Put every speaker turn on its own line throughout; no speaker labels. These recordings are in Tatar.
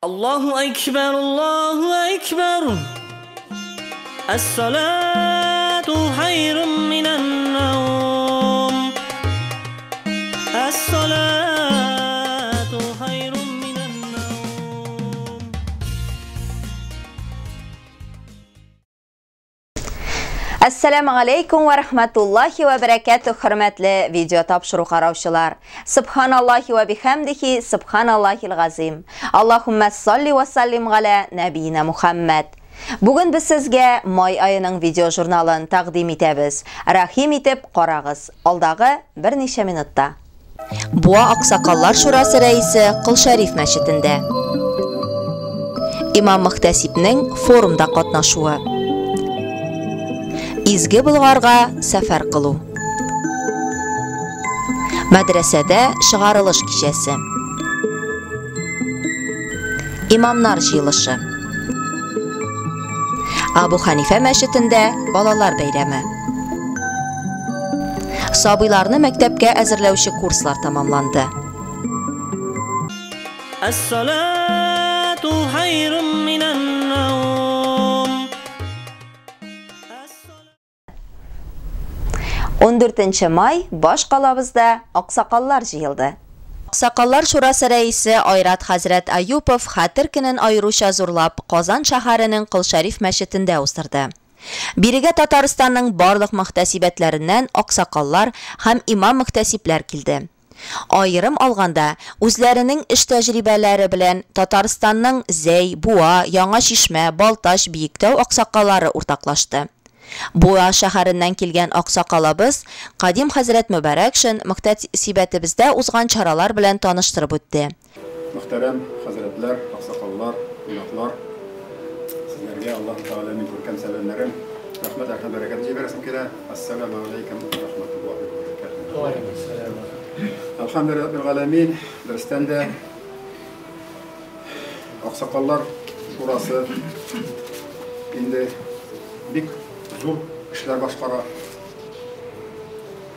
Allahu Ekber, Allahu Ekber. Es-salatu hayrun minen nevm. Es-salatu hayrun minen nevm.
Assalamu alaykum wa rahmatullahi wa barakatuh, hurmatli video topshiruv qarovchilar. Subhanallahi va bihamdihi, subhanallahil azim. Allahumma salli va sallim ala nabiyina Muhammad. Bugun biz sizga may oyining video jurnalini taqdim etamiz. Rahim etib qarag'iz. Alдағы bir necha minutda. Buva Oqsoqollar shurasi raisi Qulsharif masjidida. Imom Muhtasibning forumda qatnashuvi. Izgi Bulg'orga safar qiluv. Madrasada chiqarilish kechasi. Imomlar yig'ilishi. Abu Hanifa masjidida bolalar bayrami. Sobiylarni maktabga azirlovchi kurslar tamomlandi.
Es-salatu hayrun minen nevm.
14 may bosh qalabizda oqsoqollar yig'ildi. Oqsoqollar shurasi raisi Oyrat Hazrat Ayupov xatir kunin ayirusha zo'rlab Qozon shaharining Qulsharif masjidida o'stirdi. Biriga Tataristonning barliq muhtasibatlaridan oqsoqollar ham imom muhtasiblar keldi. Ayrim olganda o'zlarining ish tajribalari bilan Tataristonning Zey, Buva, Yangi Shishma, Baltosh, Buyukdov oqsoqollari o'rtoqlashdi. Buva shaharidan kelgan oqsoqolimiz Qadim Hazrat Mubarakshon muhtasibatimizda o'zgan choralar bilan tanishtirib o'tdi.
Muhtaram hazratlar, oqsoqollar, uloqlar, sizlarga Alloh taolaning ko'rkam salomlarim, rahmat, barakat bersin kela. Assalomu alaykum va rahmatullohi va barakatuh. Va alaykum assalom. Alhamdulillah alamin. Birstanda oqsoqollar shurasi endi bik zo'r ishlar boshqara.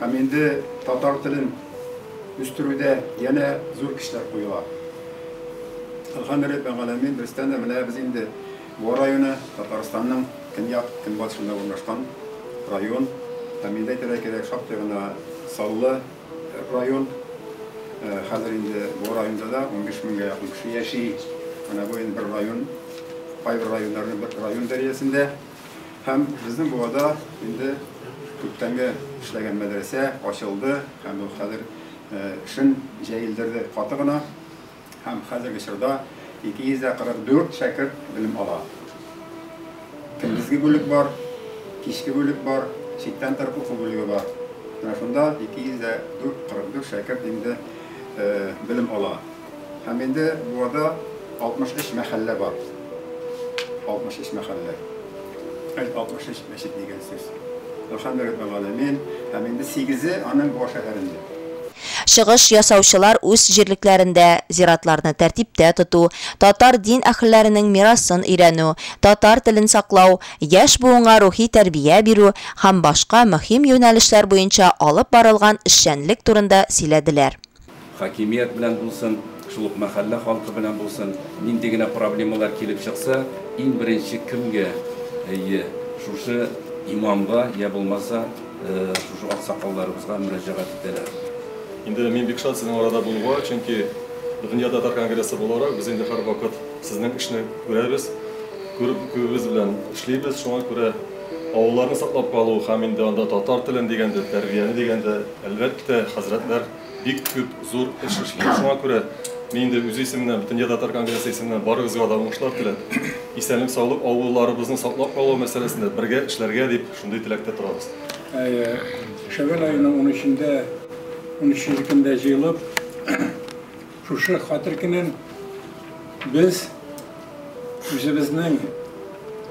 Ham endi tatar tilin üstürüde yana zo'r ishlar qo'yiladi. Alhamdulillah alamin. Birstanda mana biz endi bu rayoni Tataristonning Kinyoq, Kinboshida o'rnashgan rayon. Ham endi aytaylik shaqtagina Sallı rayon. Hozir endi bu rayonda da 15 mingga yaqin kishi yashaydi. Mana bu endi bir rayon, bir rayonlarning bir rayon darajasida. Hem bizim bu arada şimdi köptengi işlegen medrese açıldı. Hem bu hazır işin cahildirdi katıgına. Hem hazır geçirde 244 şakir bilim ala. Gündüzgi bölük var, kişki bölük var, çitten tarafı bölüğü var. Yani şunda 244 şakir şimdi bilim ala. Hem şimdi bu arada 63 mahalle var. 63 mahalle. 63 meşit degan söz. Alhamdulillah alamin. Hem endi 8i aning bosh shaharida.
Shigish yasovchilar o'z jirliklarida ziratlarni tartibda tutuv, tatar din ahllarining merosin o'ranu, tatar tilini saqlov, yosh buvinga ruhiy tarbiya beru ham boshqa muhim yo'nalishlar bo'yicha olib borilgan ishchanlik turida siladilar.
Hokimiyat bilan bo'lsin, shuluq mahalla xalqi bilan bo'lsin, nindagina problemalar kelib chiqsa, eng birinchi kimga şuşu imamga ya bulmasa şuşu oqsoqollarimizga müracaat etdiler.
Endi men bek shod sizning orada bo'lib, chunki Dunyo Tatar kongressi bo'laroq biz endi har vaqt sizning ishni ko'ramiz, ko'rib bilan ishlaymiz. Shunga ko'ra ovullarni saqlab qoluv ham endi onda tatar tilini deganda, tarbiyani deganda albatta hazratlar bek ko'p zo'r ish ishlaydi. Shunga ko'ra men de o'z isimdan, Dunyo Tatar kongressi isimdan barig'izga odamlar tilab, esenlik sog'lik ovullarimizni saqlab qoluv masalasida birga ishlarga deb shunday tilakda turamiz.
Şevval ayının 13. kunda yig'ilib, shu xatir kunin biz o'zimizning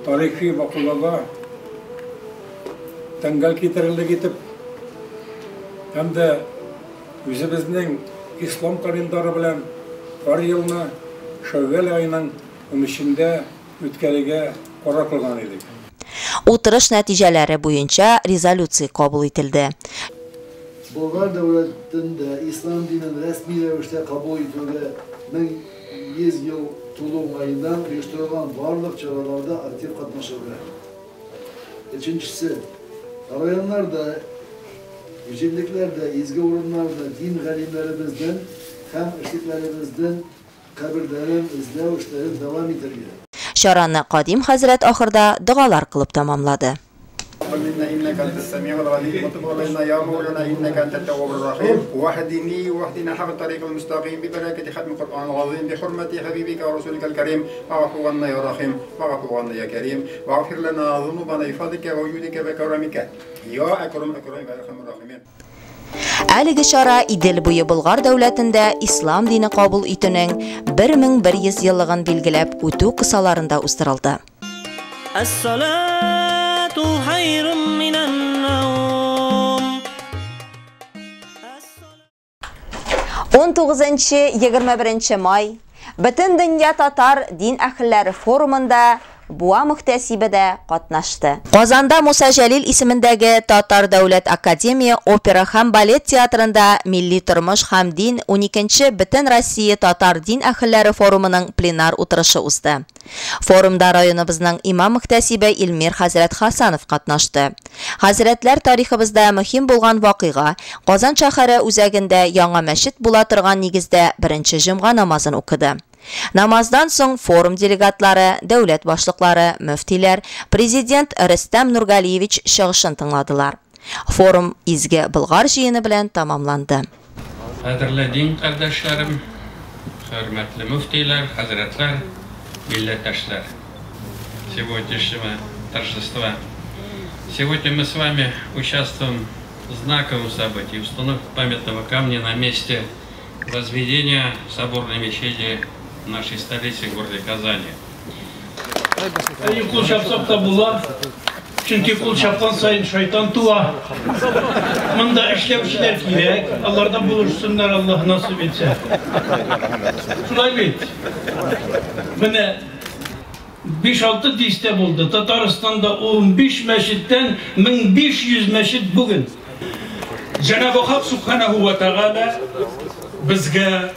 tarixiy voqealarga tangal keltirilib etib, hamda o'zimizning islom kalendari bilan har yilni Şevval ayının 13'inde o'tkaliga qaror qilgan edik.
O'tirish natijalari bo'yicha rezolyutsiya qabul etildi.
Bulgar devletinde İslam dininin resmi rivişte kabul ettiğinde 100 yıl tuluğundan uyuşturulan varlık çabalarda aktif katlaşıldı. Üçüncüsü, rayonlarda, güzelliklerde, izgi urunlarda din galimlerimizden hem işliklerimizden kabirlerin, izlevişlerin devam edildi.
Şarаны Qadim Hazret ahırda dualar kılıp tamamladı.
قلنا إنك أنت السميع العليم وتب علينا يا مولانا إنك أنت التواب الرحيم واهدنا حق الطريق المستقيم ببركة ختم القرآن العظيم بحرمة حبيبك ورسولك الكريم واعف عنا يا رحيم واعف عنا يا كريم واغفر لنا ذنوبنا بفضلك وجودك وكرمك يا أكرم الأكرمين يا أرحم الراحمين.
Әлеге шара Идел буе Болгар дәүләтендә ислам дине кабул итүнең 1100 еллыгын билгеләп үтү кысаларында уздырылды.
الصلاة خير من النوم
19-21 май Бөтен дөнья татар дин әһелләре форумында Буа мөхтәсибедә катнашты. Казанда Муса Җәлил исемендәге Татар дәүләт академия опера һәм балет театрында милли тормыш һәм дин 12-нче Бөтен Россия татар дин әһелләре форумының пленар утырышы узды. Форумда районыбызның имам мөхтәсибе Илмир хәзрәт Хасанов катнашты. Хәзрәтләр тарихыбызда мөһим булган вакыйга Казан шәһәре үзәгендә яңа мәчет була торган нигездә беренче җомга намазын укыды. Намаздан соң форум делегатлары, дәүләт башлыклары, мөфтиләр, президент Рөстәм Нургалиевич чыгышын тыңладылар. Форум изге Болгар җыены белән тамамланды.
Кадерле дин кардәшләрем, хөрмәтле мөфтиләр, хәзрәтләр, милләттәшләр. Сегодняшнего торжества. Сегодня мы с вами участвуем в знаковом событии, установке памятного камня на месте возведения соборной мечети нашей столицы, города Казани.
Кул шапсак та була, чөнки кул шапкан сайын шайтан туа. Монда эшләүчеләр кирәк, аларда булышсыннар, Аллаһ насыйп итсә. Шулай бит. Менә 5-6 дистә булды. Татарстанда 15 мәчеттән 1500 мәчет бүген. Cenab-ı Hak Subhanahu ve Teala bizge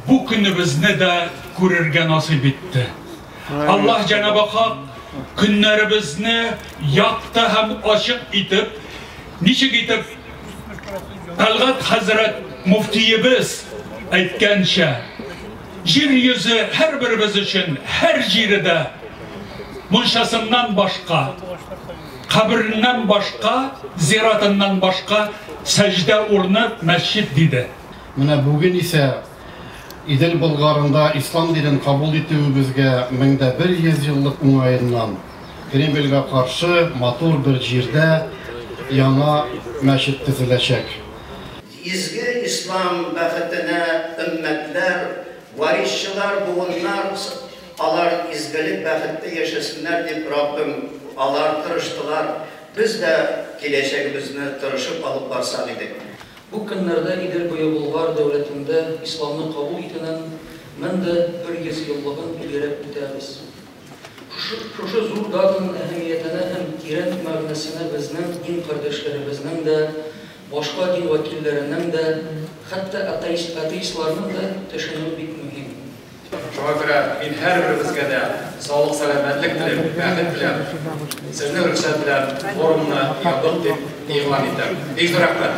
bu günümüzde de görürge nasip etti. Allah Cenab-ı Hak günlerimizni yakta hem açık itip, niçin itip Talgat Hazret Muftiyimiz aytgancha, yer yüzü her birimiz için her jiride munşasından başka, kabrinden başka, ziyaratından başka secde urnu mescid dedi.
Менә бүген исә Идел Болгарында ислам динен кабул итүебезгә 1100 еллык уңаеннан Кремльгә каршы матур бер җирдә яңа мәчет төзеләчәк.
Изге ислам бәхетенә өммәтләр, варисчылар, буыннар, алар изгелек бәхетте яшәсеннәр дип Раббим алар тырыштылар. Biz de geleceğimizni tırışıp alıp barsak idik.
Bu günlerde İdil boyu Bulgar devletinde İslam'ı kabul edilen men de 100 yıllığın ilerip ötemiz. Şu zor dadın ehemmiyetine hem giren mağnesine bizden din kardeşlerimizden de başka din vakillerinden de hatta ateistlarının da teşekkür bit mühim.
Şuna göre min her birimizge de sağlık, selametlik dilep, bäxet dilep, sizning ruxsat bilan forumni yopiq deb e'lon etdim. Ey rahmat.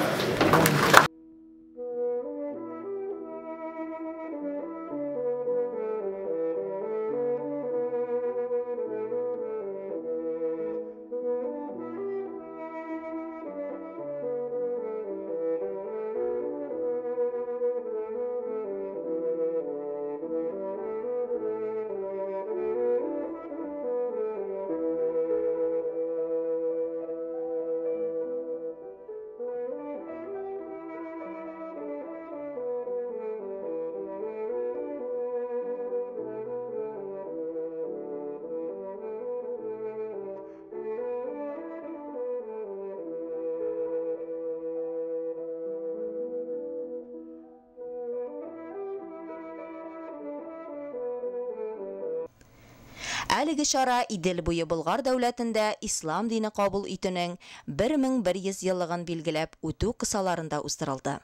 Әлеге шара Идел буе Болгар дәүләтендә ислам дине кабул итүнең 1100 еллыгын билгеләп үтү кысаларында уздырылды.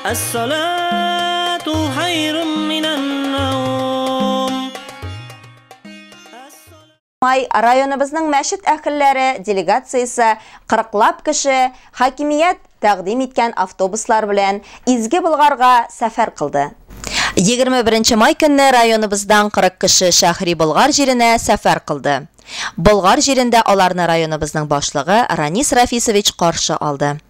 الصلاة خير من النوم
районыбызның мәчет әһелләре делегациясы 40лап кеше хакимият тәкъдим иткән автобуслар белән Изге Болгарга сәфәр кылды. 21 май көнне районыбыздан 40 кеше Шәһри Болгар җиренә сәфәр кылды. Болгар җирендә аларны районыбызның башлыгы Ранис Рафисович каршы алды.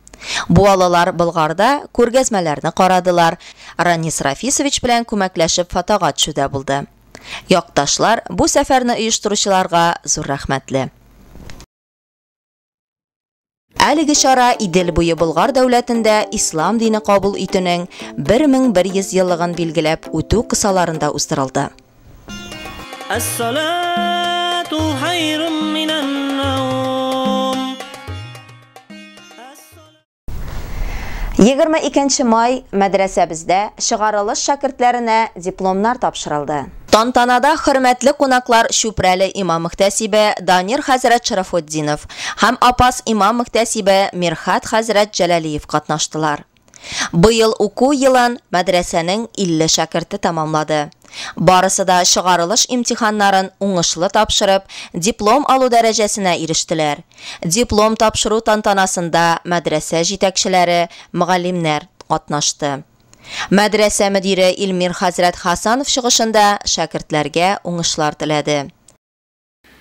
Бу алалар Болгарда күргәзмәләрне карадылар. Ранис Рафисович белән күмәкләшеп фотога төшүдә булды. Якташлар бу сәфәрне оештыручыларга зур рәхмәтле. Әлеге чара Идел буе Болгар дәүләтендә ислам дине кабул итүнең 1100 еллыгын билгеләп үтү кысаларында уздырылды.
As-salatu hayrun minan-nawm.
22 май мәдрәсәбездә чыгарылыш шәкертләренә дипломнар тапшырылды. Тантанада хөрмәтле кунаклар Шүпрәле имам мөхтәсибе Данир хәзрәт Шарафутдинов һәм Апас имам мөхтәсибе Мирхат хәзрәт Җәлалиев катнаштылар. Быел уку елын мәдрәсәнең 50 шәкерте тамамлады. Барысы да чыгарылыш имтиханнарын уңышлы тапшырып, диплом алу дәрәҗәсенә ирештеләр. Диплом тапшыру тантанасында мәдрәсә җитәкчеләре, мөгаллимнәр катнашты. Мәдрәсә мөдире Илмир хәзрәт Хасанов чыгышында шәкертләргә уңышлар теләде.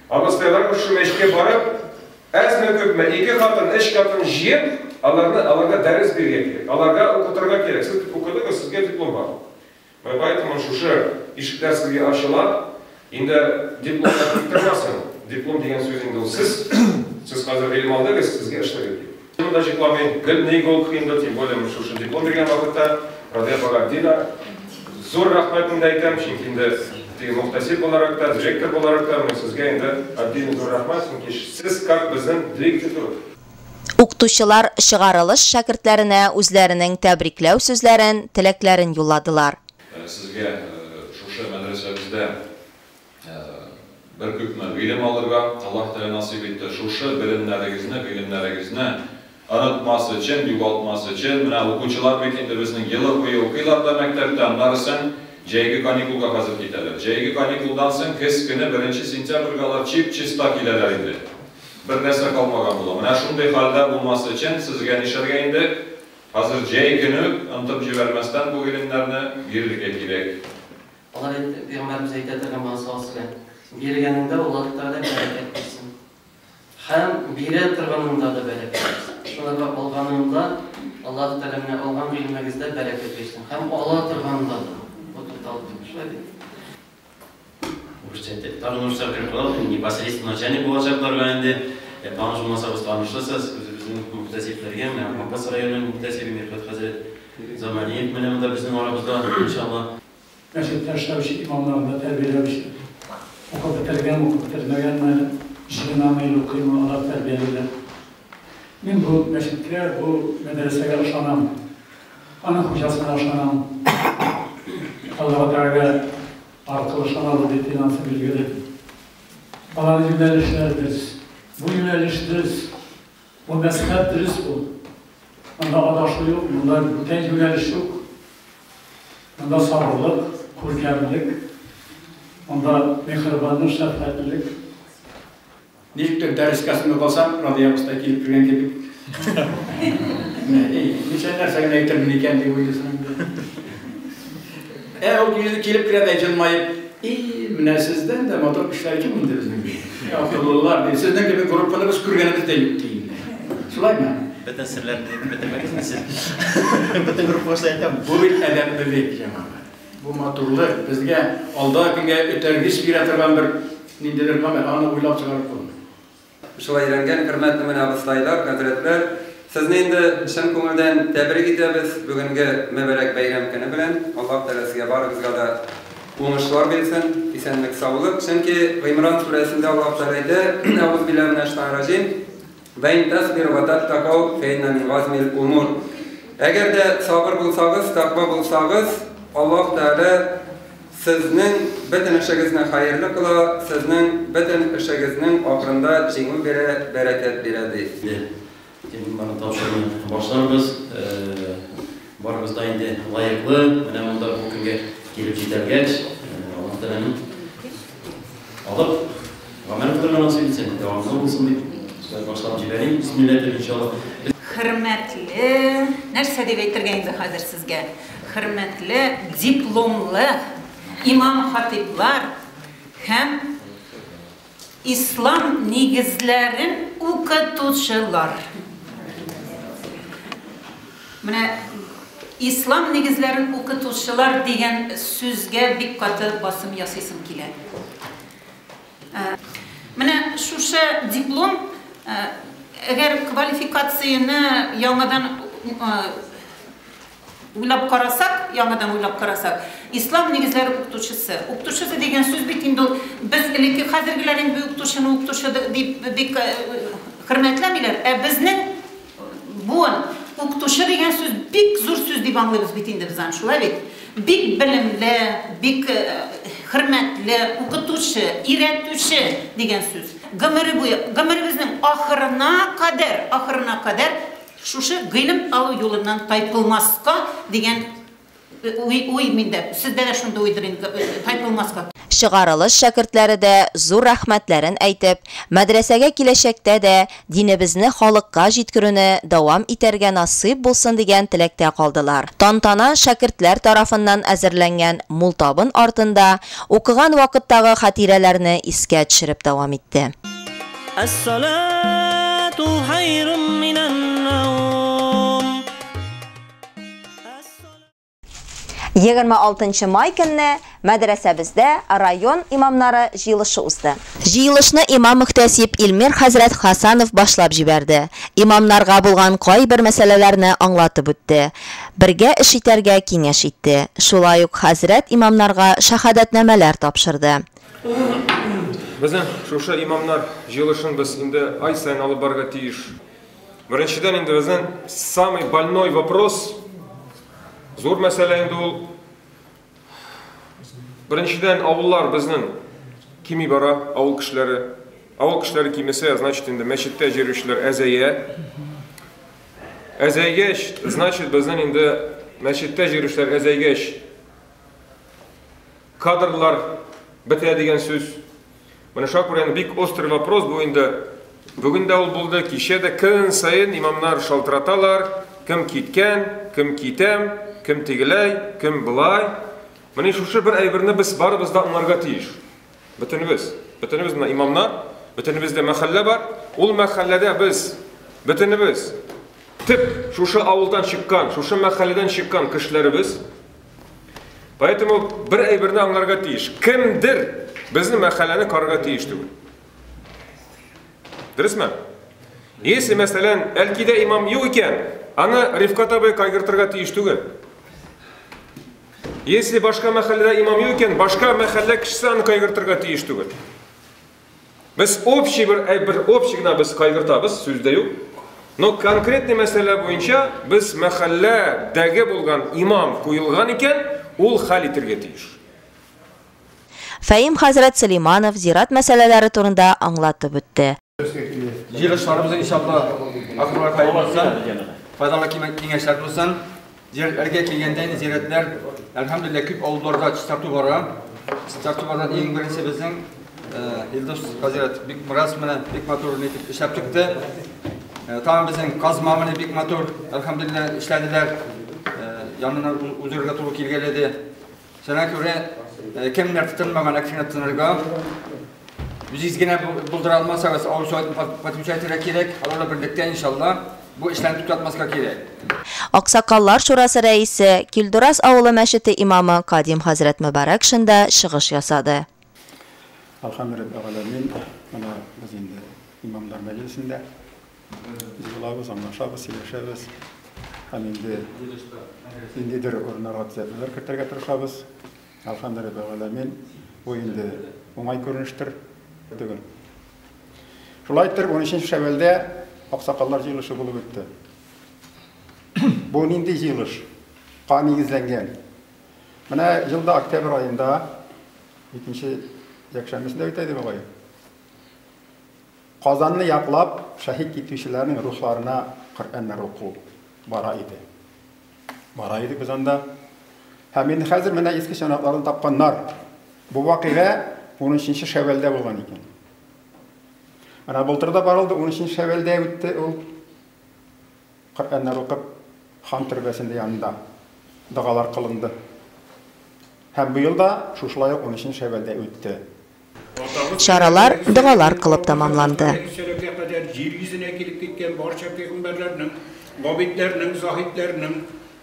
Абыстайлар шу мәчеткә барып, әзме күпме 2 хатын, 3 хатын җыеп, аларга дәрес бирергә кирәк. Аларга укытырга кирәк. Сез укыдыгыз, сезгә диплом бар. Поэтому шушы ишекләр сезгә ачыла. Инде дипломны китермәсен. Диплом дигән сүз инде ул сез хәзер гыйлем алдыгыз, сезгә эшләргә кирәк. Монда дипломы гел гол кыйнда, тем более шушы диплом биргән вакытта Радия Багадина зур рәхмәтен әйтәм, чөнки инде мөхтәсиб буларак та, директор буларак та мен сезгә инде аддин зур рәхмәт, чөнки сез как безнең двигатель.
Укытучылар чыгарылыш шәкертләренә үзләренең тәбрикләү сүзләрен, теләкләрен юлладылар.
Сезгә шушы мәдрәсәбездә бер күпме гыйлем алырга Аллаһ Тәгалә насыйп итте. Шушы белемнәрегезне Аратмасы өчен, югалтмасы өчен, менә укучылар бит инде безнең елы буе укыйлар да мәктәптә, аннарысын җәйге каникулга хәзер китәләр. Җәйге каникулдан соң көз көне 1 сентябрьгә алар чип-чиста киләләр инде. Бер нәрсә калмаган була. Менә шундый хәлдә булмасы өчен сезгә нишәргә инде хәзер җәй көне онытып җибәрмәстән бу гыйлемнәрне бирергә кирәк.
Алар Пәйгамбәрбез әйтә торган мәсьәләсе. Биргәнендә Аллаһ Тәгалә бәрәкәт бирсен. Һәм бирә торганында да бәрәкәт бирсен. Шуларга алганында Аллаһ Тәгалә менә алган гыйлемегездә бәрәкәт бирсен. Һәм ала торганда да бу тоталды. Шулай.
Určitě. Tady můžu se vykrývat, непосредственно начальник болашакларга инде танышмасабыз танышлысыз, безнең мөхтәсибләргә, менә Апас районының мөхтәсибе Мирхат хәзрәт Заманиев менә монда безнең арабызда иншалла.
Мәчеттә эшләүче имамнарны тәрбияләүче. Укып бетергән, җинамый укыймы, алар тәрбияләр. Мин бу мәчеткә, бу мәдрәсәгә ышанам. Аның хуҗасына ышанам. Аллаһ Тәгалә аркылы ышанабыз дип инансы билгеле. Алар юнәлешләр без. Бу юнәлеш дөрес. Бу мәсхәт дөрес бу. Анда адашу юк, монда бүтән юнәлеш юк. Анда сабырлык, күркәмлек, анда мехрибанлык, шәфкатьлек.
Ничектер дәрескәсенә калсам, радиябызда килеп кергән кебек. Ничә нәрсәгә әйтермен икән дип уйлыйсың. Ул килеп керә дә җылмаеп, менә сездән дә мотор кешеләр кем инде безнең? Акыллылар, сезнең кебек группаны без күргәнебез дә юк ди. Шулаймы?
Бөтен серләрне бетермәгезме сез? Бөтен группасы әйтәм.
Бу бит әдәплелек җәмәгать. Бу матурлык безгә алда көнгә үтәргес бирә торган бер ниндидер мәгълүм аны уйлап чыгарып куйдым.
Шулай өйрәнгән хөрмәтле менә абыстайлар, хәзрәтләр, сезне инде чын күңелдән тәбрик итәбез бүгенге мәбәрәк бәйрәм көне белән. Аллаһ Тәгалә сезгә барыгызга да уңышлар бирсен, исәнлек, саулык. Чөнки Гыймран сүрәсендә Аллаһ Тәгалә әйтә: "Әгъузу биллаһи минәш шайтанир раҗим. Ва ин тасбиру ва таттaqu фә инна мин газмил умур." Әгәр дә сабыр булсагыз, таква булсагыз, Аллаһ Тәгалә сезнең бөтен эшегезне хәерле кыла, сезнең бөтен эшегезнең ахырында җиңү бирә, бәрәкәт бирә ди.
Баны тапшырып башларбыз. Барыбыз да инде лайыклы, менә монда бу көнгә килеп җитәргәч, Аллаһ Тәгаләнең алып Гамәл итәргә насыйп итсен, дәвамлы булсын дип башлап җибәрим. Бисмиллаһ иншалlah.
Хөрмәтле, нәрсә дип әйтергә инде хәзер сезгә? Хөрмәтле, дипломлы имам-хатиблар һәм ислам нигезләрен укытучылар. Менә ислам нигезләрен укытучылар дигән сүзгә бик каты басым ясыйсым килә. Менә шушы диплом, әгәр квалификацияны яңадан уйлап карасак, ислам нигезләре укытучысы дигән сүз бит инде без элекке хәзергеләрнең бу укытучы дип бик хөрмәтләмиләр, ә безнең бу укытучы дигән сүз бик зур сүз дип аңлыйбыз бит инде без аны, шулай бит. Бик белемле, бик хөрмәтле укытучы, өйрәтүче дигән сүз. Гомеребезнең ахырына кадәр шушы гыйлем алу юлыннан тайпылмаска дигән уй миндә. Сездә дә шундый уйдыр инде, тайпылмаска.
Чыгарылыш шәкертләре дә зур рәхмәтләрен әйтеп, мәдрәсәгә киләчәктә дә динебезне халыкка җиткерүне дәвам итәргә насыйп булсын дигән теләктә калдылар. Тантана шәкертләр тарафыннан әзерләнгән мултабын артында укыган вакыттагы хатирәләрне искә төшереп дәвам итте.
As-salatu hayrun minan nawm.
26 май көнне мәдрәсәбездә район имамнары җыелышы узды. Җыелышны имам мөхтәсиб Илмир хәзрәт Хасанов башлап җибәрде. Имамнарга булган кайбер мәсьәләләрне аңлатып үтте. Бергә эш итәргә киңәш итте. Шулай ук хәзрәт имамнарга шәһадәтнамәләр тапшырды.
Безнең шушы имамнар җыелышын без инде ай сайын алып барырга тиеш. Беренчедән инде безнең самый больной вопрос, зур мәсьәлә инде ул. Беренчедән авыллар безнең кими бара, авыл кешеләре. Авыл кешеләре кимесә, значит инде мәчеттә җыелучылар әзәя. Әзәйгәч, значит безнең инде мәчеттә җыелучылар әзәйгәч кадрлар бетә дигән сүз. Менә шуңа бик острый вопрос бу инде. Бүген дә ул булды, кичә дә көн сайын имамнар шалтыраталар, кем киткән, кем китәм, кем тигеләй, кем былай. Менә шушы бер әйберне без барыбыз да аңларга тиеш. Бөтенебез менә имамнар, бөтенебездә мәхәллә бар. Ул мәхәлләдә без бөтенебез тип шушы авылдан чыккан, шушы мәхәлләдән чыккан кешеләребез. Поэтому бер әйберне аңларга тиеш. Кемдер безнең мәхәлләне карарга тиеш түгел. Дөресме? Если мәсәлән, әлкидә имам юк икән, аны Рифкат абый кайгыртырга тиеш түгел. Если башка мәхәлләдә имам юк икән, башка мәхәллә кешесе аны кайгыртырга тиеш түгел. Без общий бер общий гына без кайгыртабыз, сүздә юк. Но конкретный мәсьәлә буенча без мәхәлләдәге булган имам куелган икән, ул хәл итәргә тиеш.
Фәим хәзрәт Сөлейманов зират мәсьәләләре турында аңлатып үтте.
Җыелышларыбыз иншалла ахырга кайгы булсын, файдалы киңәшләр булсын. Җиргә килгәндә зиратлар, әлхәмдүлилләh, күп авылларда чистарту бара. Чистарту барда иң беренче безнең Илдус хәзрәт бик мирас менә бик матур итеп эшләп чыкты. Тамам безнең казмамны бик матур, әлхәмдүлилләh, эшләделәр. Янына үзәргә туры килгән иде. Шуңа күрә кемнәр тотынмаган акциятнарга biz gene buldur almazsanız avuşayın patmışaytır'a gerek, Allah'la birlikte inşallah bu işlerini tutatmazka gerek.
Аксакаллар шурасы рәисе Килдурас авылы мәчете имамы Кадим хәзрәт Мөбарәк шында чыгыш ясады.
Алхамдулиллах аләмин, ана без инде имамдар мәҗлесендә җыелабыз, аңлашабыз, сөйләшәбез. Һәм инде урыннарга төзәтмәләр кертергә тырышабыз. Алхамдулиллах аләмин, бу инде уңай күренештер. Шулайтыр 13 Шәвәлдә аксакаллар җыелышы булып үтте. Бу нинди җыелыш? Кан нигезләнгән. Менә елда октябрь аенда 2 якшәмбесендә үтә дип бугай. Казанны яклап шәһид китүчеләрнең рухларына Коръәннәр уку бара иде. Бара иде без анда. Һәм инде хәзер менә иске чанакларын тапканнар. Бу вакыйга 13 Шәвәлдә булган икән. Ана былтырда барылды, 13 шәвәлдә үтте ул. Коръәннәр укып, хан төрбәсендә янында дугалар кылынды. Һәм бу елда шушылай 13 шәвәлдә үтте.
Шаралар дугалар кылып тамамланды.
Җир йөзенә килеп киткән барча пәйгамбәрләрнең, габидләрнең, заһидләрнең,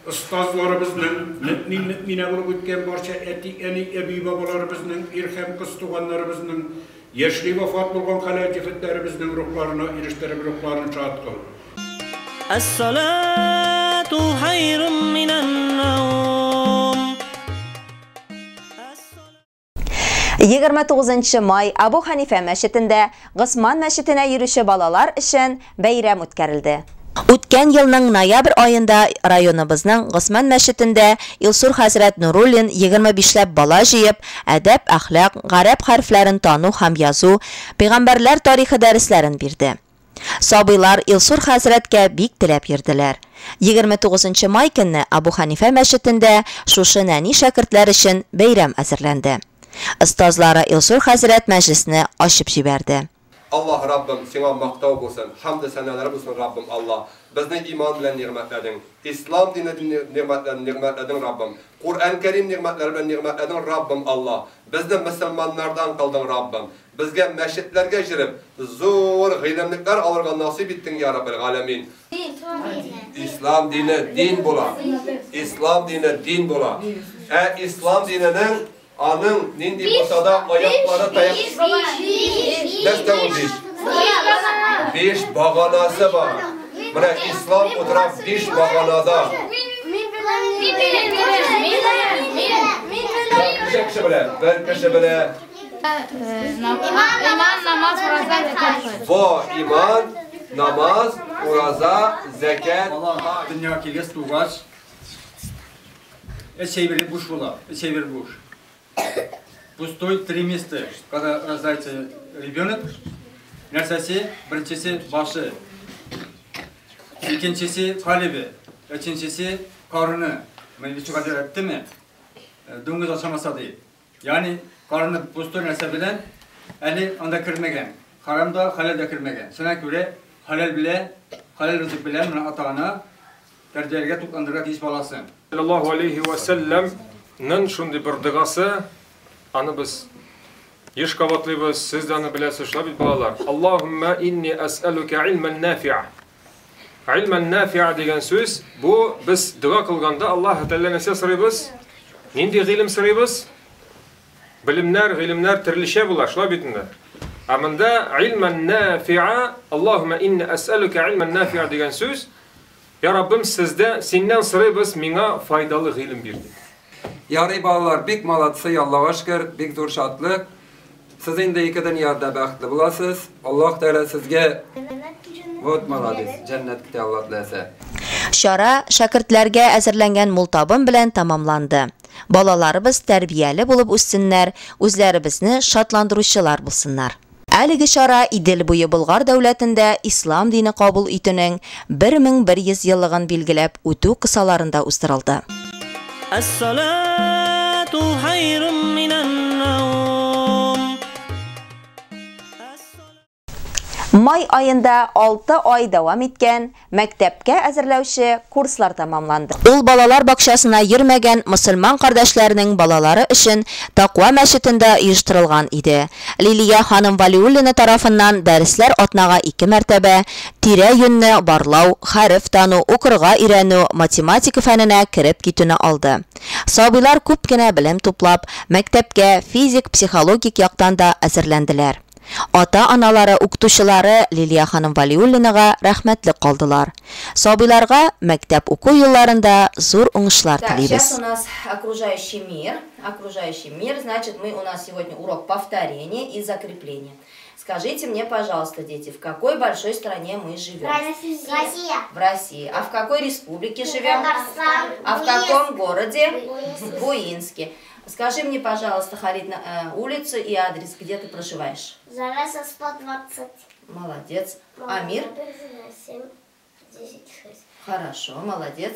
остазларыбызның, мөэминә булып үткән барча әти-әни, әби бабаларыбызның, ирхәм кыз туганнарыбызның, яшьли вафат булган халәҗифәтләребезнең рухларына ирештереп рухларын шат кыл.
As-salatu hayrun minan-nawm.
29 май Абу Ханифа мәчетендә Госман мәчетенә йөрүче балалар өчен бәйрәм үткәрелде. Үткән елның ноябрь айында районыбызның Госман мәчетендә Илсур хәзрәт Нуруллин 25ләп бала җыеп, әдәп, әхлак, гарәп хәрефләрен тану һәм язу, пәйгамбәрләр тарихы дәресләрен бирде. Сабыйлар Илсур хәзрәткә бик теләп йөрделәр. 29 май көнне Абу Ханифа мәчетендә шушы нәни шәкертләр өчен бәйрәм әзерләнде. Остазлары Илсур хәзрәт мәҗлисне ачып җибәрде.
Allah Rabbim sena maqtav bolsun. Hamd sanalar bolsun Rabbim Allah. Bizni iman bilan ni'matlading. İslam dinini ni'matlading Rabbim. Qur'on Karim ni'matlari bilan ni'matlading Rabbim Allah. Bizni musulmonlardan qilding Rabbim. Bizga masjidlarga jirib, zo'r g'ilimliklar olgan nasib etding ya Rabbil alamin. İslam dini din bo'la. İslam dini din bo'la. İslam dinining anın nindi bolsa da ayakları tayaq. Nesta olmuş? 5 bağanası var. Buna İslam oturab 5 bağanada. Ben kişi bile.
İman, namaz, uraza, zekat.
Bu iman, namaz, uraza, zekat.
Dünya kelgəs tuğaç. Şeybiri buş bola, şeybiri buş. Пустой 3 места, когда рождается ребенок, нәрсәсе, біріншісі башы, екіншісі қалебі, үшіншісі қарыны. Мен біші қадер әтті ме? Дөңгіз ашамаса дейді. Яғни қарыны пустой нәрсә білен, әлі анда кірмеген. Харамда, халелде кірмеген. Сына көре, халел біле, халел рызық біле, мұна ата-ана тәрбиелерге туқландырға дейіс баласын.
Саллаллаху алейхи ва саллям-нын шундай бір дұғасы, аны біз еш қабатлыбыз, сіз де аны білесіз шылап ет балалар. Аллахумма инни ас'алука илман нафи'a. Илман нафи'a деген сөз, бұл біз дұға қылғанда Аллах Тәала нәрсе сұрайбыз, нендей ғилім сұрайбыз? Ғилімнер түрліше бұлар, шылап етінде. Амында илман нафи'a, Аллахумма инни ас'алука илман нафи'a деген сөз, Я Раббим, сізден, сеннен сұрайбыз, меңа файдалы ғилім берді.
Ярый балалар, бик молодцы, Аллаға шүкір, бик зор шатлык. Siz indi iki dünyada bəxtli bulasınız. Allah Teala sizge вот молодец, cennetlikdə Allah diləsə.
Şara şagirdlərə әзерләнгән мултабын белән тамамланды. Балаларыбыз тәрбияле булып үссеннәр, үзләребезне шатландыручылар булсыннар. Әлеге шара Идел буе Болгар дәүләтендә ислам дине кабул итүнең 1100 еллыгын билгеләп үтү кысаларында уздырылды.
As-salatu hayrun minan-nawm.
Май айында 6 ай дәвам иткән мәктәпкә әзерләүче курслар тамамланды. Ул балалар бакчасына йөрмәгән мусульман кардәшләренең балалары өчен Тaqwa мәчетендә оештырылган иде. Лилия ханым Валиуллина тарафыннан дәресләр атнага 2 мәртәбә тирә-юнне барлау, хәреф тану, укырга өйрәнү, математика фәненә кирип китүне алды. Сабыйлар күп кенә белем туплап, мәктәпкә физик, психологик яктан да әзерләнделәр. Ата-аналары, укытучылары Лилия ханым Валиуллинага рәхмәтле калдылар. Сабыйларга мәктәп уку елларында зур уңышлар телибез.
Сейчас у нас окружающий мир. Окружающий мир, значит, у нас сегодня урок повторения и закрепления. Скажите мне, пожалуйста, дети, в какой большой стране мы живем?
Россия.
В России. А в какой республике живем?
Татарстан.
А в каком городе? Буинске. Скажи мне, пожалуйста, Халид, улицу и адрес, где ты проживаешь?
Зареса 120.
Молодец. Амир?
7, 10, 6.
Хорошо, молодец.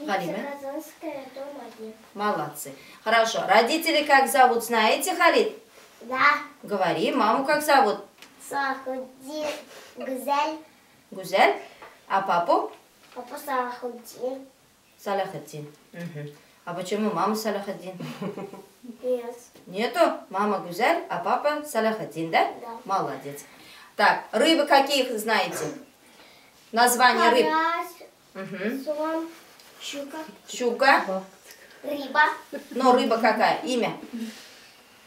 Халима?
Казанская, дом 1.
Молодцы. Хорошо. Родители как зовут, знаете, Халид?
Да.
Говори, маму как зовут?
Салахуддин. Güzel.
Güzel. А папу?
Папа Салахуддин.
Салахуддин. А почему мама Салахуддин?
Нет.
Нету? Мама Гузель, а папа Салахуддин, да?
Да.
Молодец. Так, рыбы каких знаете? Название рыб.
Карась, сом, щука.
Щука.
Рыба.
Но рыба какая? Имя?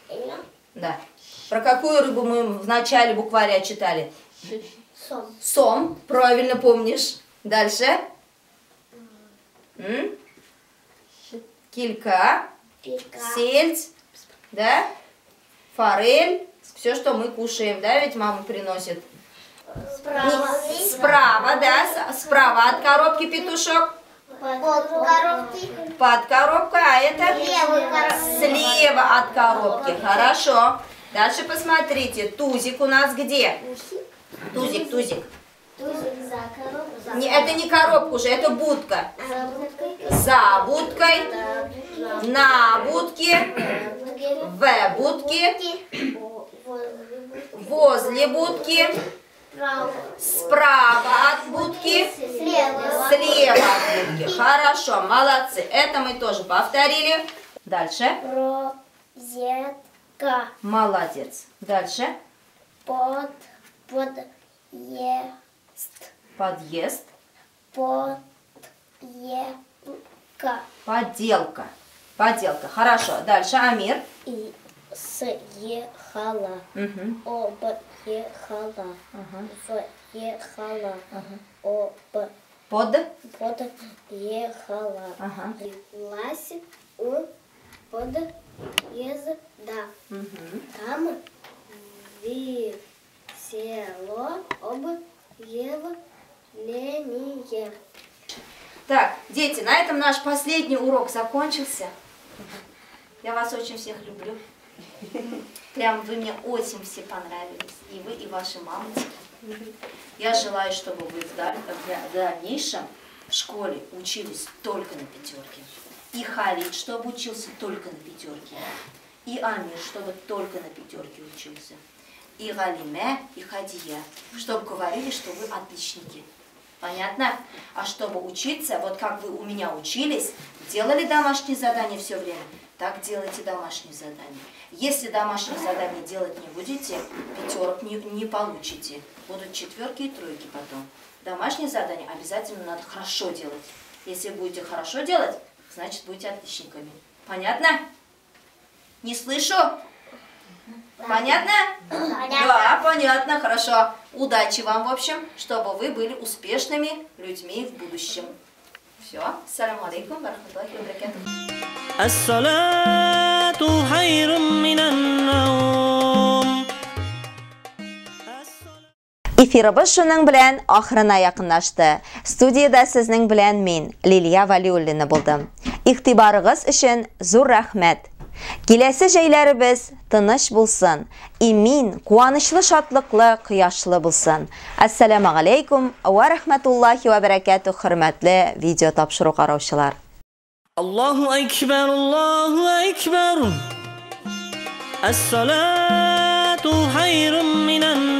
Имя.
Да. Про какую рыбу мы в начале букваря читали?
Сом.
Сом. Правильно помнишь. Дальше. Килька. Сельдь. Да? Форель. Все, что мы кушаем, да, ведь мама приносит. Справа, да, справа от коробки петушок.
Под коробкой.
Под коробкой, а это
Слева.
слева от коробки. Хорошо. Дальше посмотрите, тузик у нас где? Тузик.
Тузик за коробку.
Не, это не коробка уже, это будка. За будкой, на будке, в будке, возле будки, справа от будки, слева от будки. Хорошо, молодцы. Это мы тоже повторили. Дальше.
Розетка.
Молодец. Дальше.
Подъезд.
Подъезд.
Поделка.
Поделка. Хорошо. Дальше. Амир.
И съехала. Объехала. Въехала. Подъехала. Лась у подъезда. Там висело объявление.
Так, дети, на этом наш последний урок закончился. Я вас очень всех люблю. Прям вы мне очень все понравились. И вы, и ваши мамочки. Я желаю, чтобы вы в дальнейшем в школе учились только на пятерке. И Халид, чтобы учился только на пятерке. И Амир, чтобы только на пятерке учился. И Галиме, и Хадия, чтобы говорили, что вы отличники. Понятно? А чтобы учиться, вот как вы у меня учились, делали домашние задания все время, так делайте домашние задания. Если домашние задания делать не будете, пятерок не получите. Будут четверки и тройки потом. Домашние задания обязательно надо хорошо делать. Если будете хорошо делать, значит будете отличниками. Понятно? Не слышу? Понятно? Да, понятно, хорошо. Удачи вам, в общем, чтобы вы были успешными людьми в будущем. Все. Ассаламу алейкум, варахматуллахи ва баракатуху.
As-salatu hayrun minan nawm.
Эфирыбыз шуның белән ахырына якынлашты. Студиядә сезнең белән мин, Лилия Валиуллина булдым. Игътибарыгыз өчен зур рәхмәт. Киләсе җәйләребез тыныч булсын, имин, куанычлы, шатлыклы, кояшлы булсын. Ассаламу алейкум ва рахматуллахи ва баракатух, хөрмәтле видео тапшыру караучылар.
Аллаху акбар, Аллаху акбар. As-salatu hayrun minan